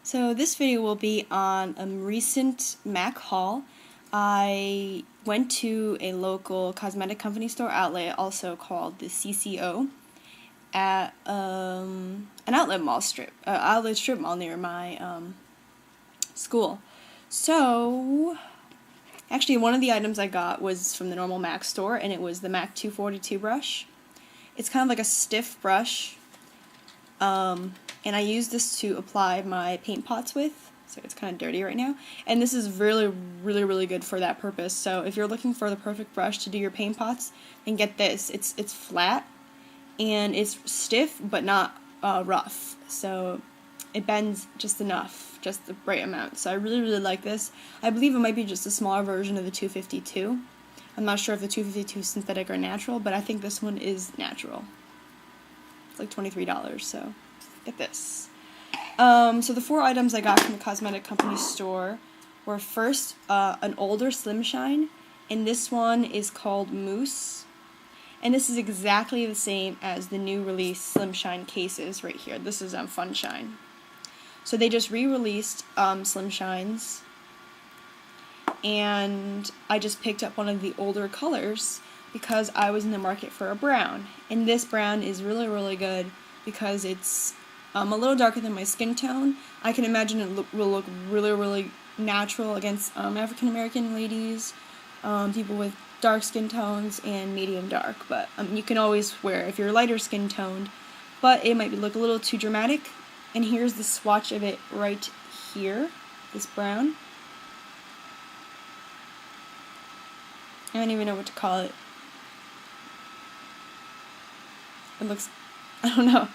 So this video will be on a recent MAC haul. I went to a local cosmetic company store outlet, also called the CCO, at an outlet strip mall near my school. So actually one of the items I got was from the normal MAC store, and it was the MAC 242 brush. It's kind of like a stiff brush. And I use this to apply my paint pots with, so it's kind of dirty right now. And this is really good for that purpose. So if you're looking for the perfect brush to do your paint pots, then get this. It's flat and it's stiff but not rough. So it bends just enough, just the right amount. So I really like this. I believe it might be just a smaller version of the 252. I'm not sure if the 252 is synthetic or natural, but I think this one is natural. It's like $23, so get this. So the four items I got from the cosmetic company store were first an older Slim Shine, and this one is called Mousse. And this is exactly the same as the new release Slim Shine cases right here. This is Fun Shine. So they just re-released Slim Shines, and I just picked up one of the older colors because I was in the market for a brown. And this brown is really good because it's a little darker than my skin tone. I can imagine it will look really natural against African American ladies, people with dark skin tones and medium dark. But you can always wear if you're lighter skin toned, but it might look a little too dramatic. And here's the swatch of it right here, this brown. I don't even know what to call it. It looks, I don't know.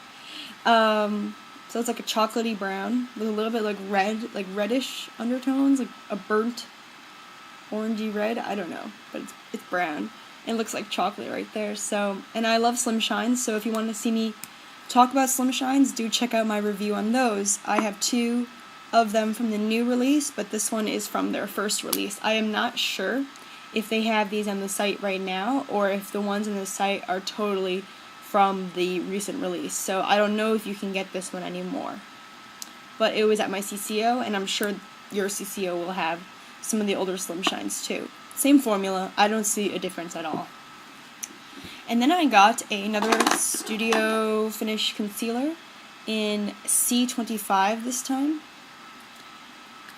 So it's like a chocolatey brown with a little bit like red, like reddish undertones, like a burnt orangey red. I don't know, but it's brown. And it looks like chocolate right there. So, and I love Slim Shines, so if you want to see me talk about Slim Shines, do check out my review on those. I have two of them from the new release, but this one is from their first release. I am not sure if they have these on the site right now, or if the ones on the site are totally from the recent release. So I don't know if you can get this one anymore. But it was at my CCO, and I'm sure your CCO will have some of the older Slim Shines too. Same formula. I don't see a difference at all. And then I got another Studio Finish concealer in C25 this time.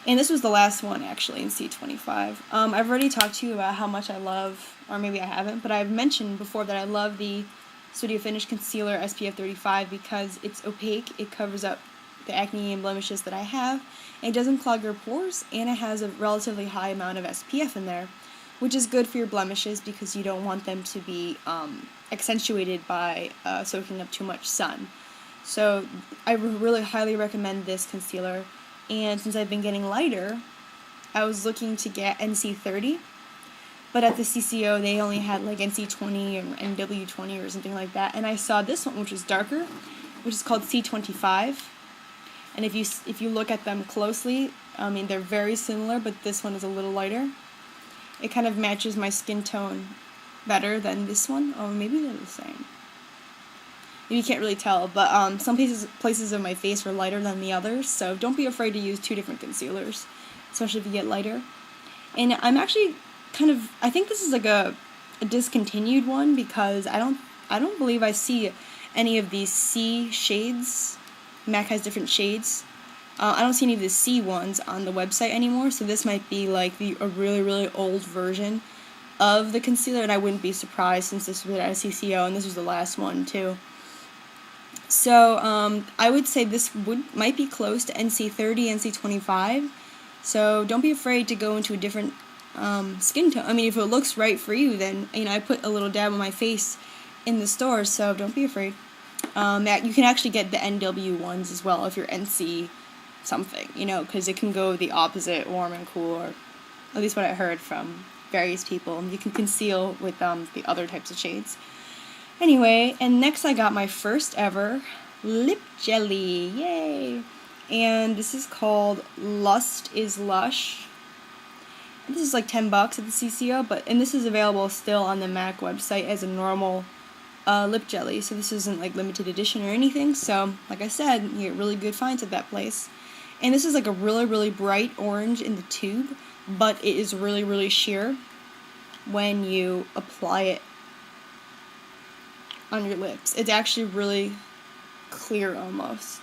And this was the last one, actually, in C25. I've already talked to you about how much I love, or maybe I haven't, but I've mentioned before that I love the Studio Finish Concealer SPF 35 because it's opaque, it covers up the acne and blemishes that I have, and it doesn't clog your pores, and it has a relatively high amount of SPF in there, which is good for your blemishes because you don't want them to be accentuated by soaking up too much sun. So I really highly recommend this concealer. And since I've been getting lighter, I was looking to get NC30, but at the CCO they only had like NC20 or NW20 or something like that, and I saw this one which is darker, which is called C25. And if you look at them closely, I mean they're very similar, but this one is a little lighter. It kind of matches my skin tone better than this one, or maybe they're the same. You can't really tell, but some places of my face are lighter than the others, so don't be afraid to use two different concealers, especially if you get lighter. And I'm actually I think this is like a discontinued one because I don't believe I see any of these C shades. MAC has different shades. I don't see any of the C ones on the website anymore, so this might be like a really old version of the concealer, and I wouldn't be surprised since this was at a CCO and this was the last one too. So I would say this might be close to NC30, NC25. So don't be afraid to go into a different skin tone. I mean, if it looks right for you, then I put a little dab on my face in the store, so don't be afraid. You can actually get the NW ones as well if you're NC something, because it can go the opposite, warm and cool, or at least what I heard from various people. You can conceal with the other types of shades. Anyway, and next I got my first ever lip jelly, yay! And this is called Lust is Lush. This is like $10 at the CCO, and this is available still on the MAC website as a normal lip jelly, so this isn't like limited edition or anything. So, like I said, you get really good finds at that place. And this is like a really, really bright orange in the tube, but it is really, really sheer when you apply it on your lips. It's actually really clear almost.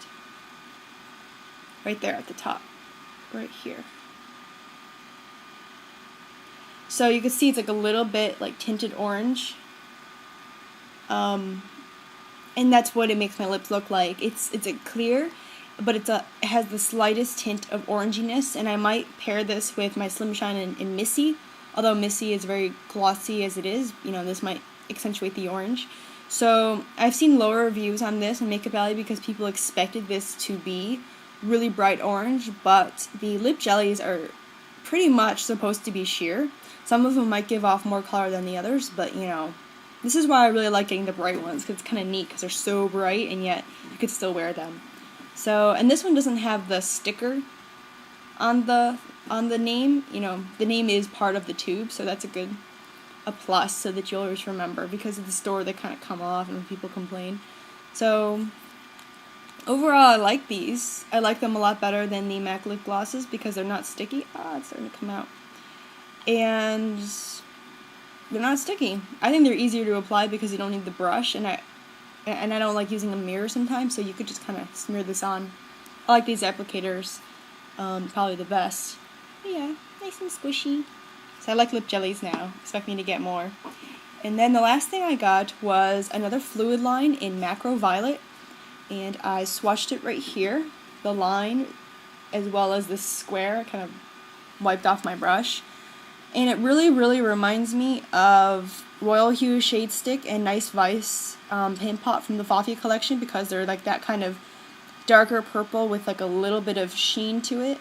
Right there at the top. Right here. So you can see it's like a little bit like tinted orange. And that's what it makes my lips look like. It's a clear, but it has the slightest tint of oranginess, and I might pair this with my Slim Shine in Missy. Although Missy is very glossy as it is, you know, this might accentuate the orange. So I've seen lower reviews on this on Makeup Alley because people expected this to be really bright orange, but the lip jellies are pretty much supposed to be sheer. Some of them might give off more color than the others, but you know, this is why I really like getting the bright ones, because it's kind of neat because they're so bright and yet you could still wear them. So, and this one doesn't have the sticker on the name. You know, the name is part of the tube, so that's a plus, so that you always remember, because at the store they kind of come off and people complain. So overall, I like these. I like them a lot better than the MAC lip glosses because they're not sticky. It's starting to come out. And they're not sticky. I think they're easier to apply because you don't need the brush, and I don't like using a mirror sometimes, so you could just kind of smear this on. I like these applicators, probably the best. But yeah, nice and squishy. So I like lip jellies now. Expect me to get more. And then the last thing I got was another fluid line in Macro Violet, and I swatched it right here, the line as well as this square. I kind of wiped off my brush. And it really, really reminds me of Royal Hue Shade Stick and Nice Vice Paint Pot from the Fafia collection, because they're like that kind of darker purple with like a little bit of sheen to it,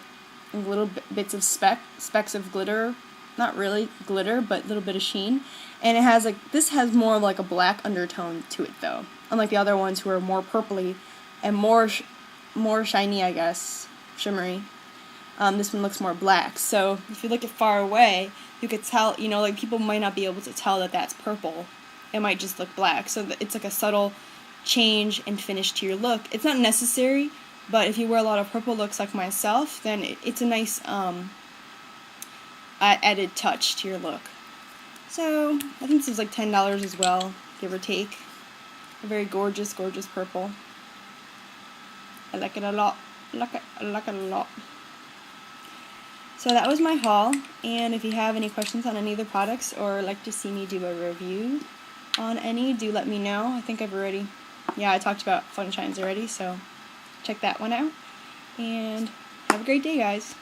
and little bits of specks of glitter. Not really glitter, but a little bit of sheen. And it has like, this has more of like a black undertone to it though, unlike the other ones who are more purpley and more shiny, I guess, shimmery. This one looks more black. So if you look at far away, you could tell, you know, like people might not be able to tell that that's purple. It might just look black. So it's like a subtle change and finish to your look. It's not necessary, but if you wear a lot of purple looks like myself, then it's a nice added touch to your look. So I think this is like $10 as well, give or take. A very gorgeous, gorgeous purple. I like it a lot. I like it a lot. So that was my haul, and if you have any questions on any of the products or like to see me do a review on any, do let me know. I think I talked about Fun Shines already, so check that one out. And have a great day, guys.